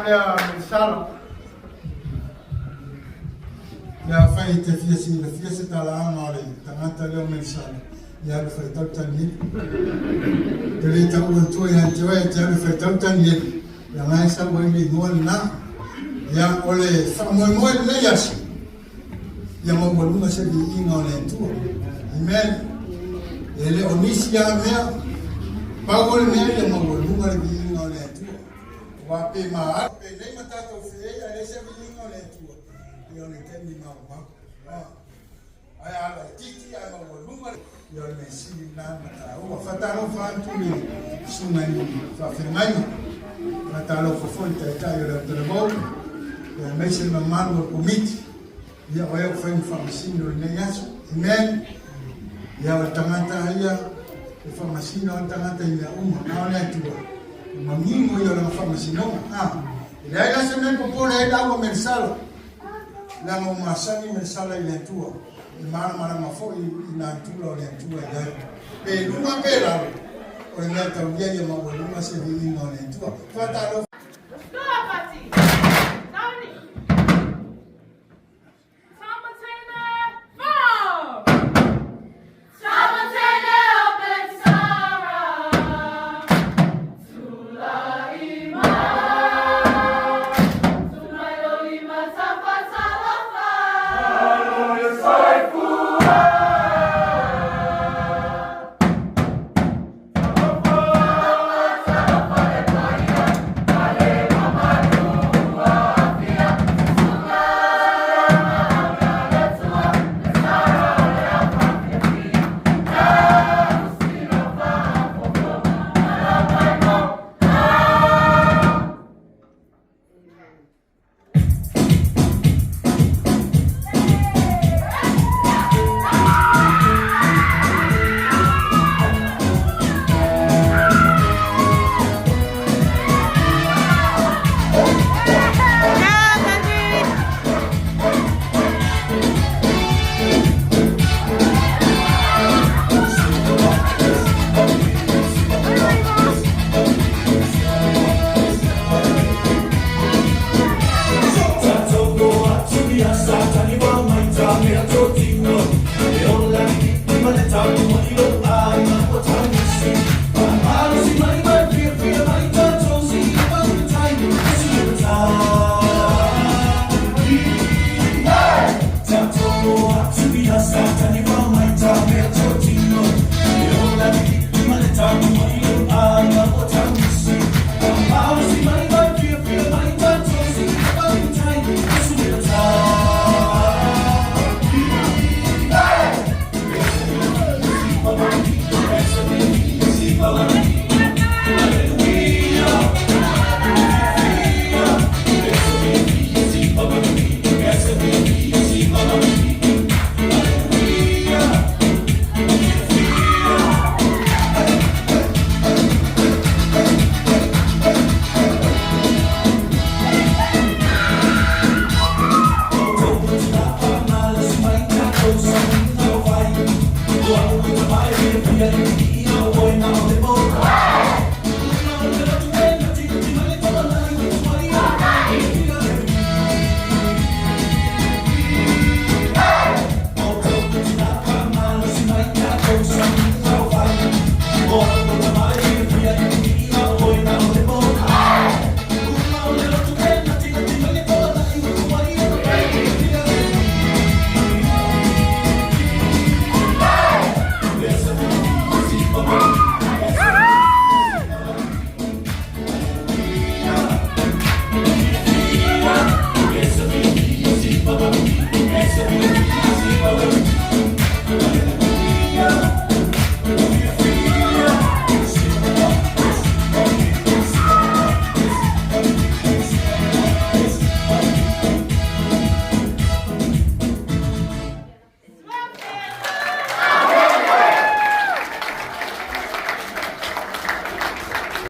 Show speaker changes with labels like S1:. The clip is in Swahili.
S1: Melesara. Ya fai te fia se talaanga ole tangata leo Melesara. Ya le fai tau tani. Te le tau tua ya te wai te le fai tau tani. Ya ngai sa wai mi ngol na. Ya ole fa mo le yas. Ya mo lunga se di inga ole tua. Amen. Ele onisi ya mea. Pagol mea ya mo lunga di inga ole tua. Wa pe ma pe nei mata to fe ya le se di inga ole tua. Yo le tendi ma ma. Ai ala titi ai ma lunga yo le si na mata. O fataro fa tu ni sunga ni fa firmai. Matalo fo fonte ta yo le telefon. Ya mese ma mano komiti. Ya oya fa information le yaso. Amen. Ya tangata ya information tangata ya na ole tua. Mamingo yo la information ile ila semen popole ila wa Melesara. La mo masani Melesara ile tua. Mara mafo ina tua ole tua ya. Pe luma pera. Ole ta uya ya mo luma se ni ole tua. Fatalo
S2: Yeah.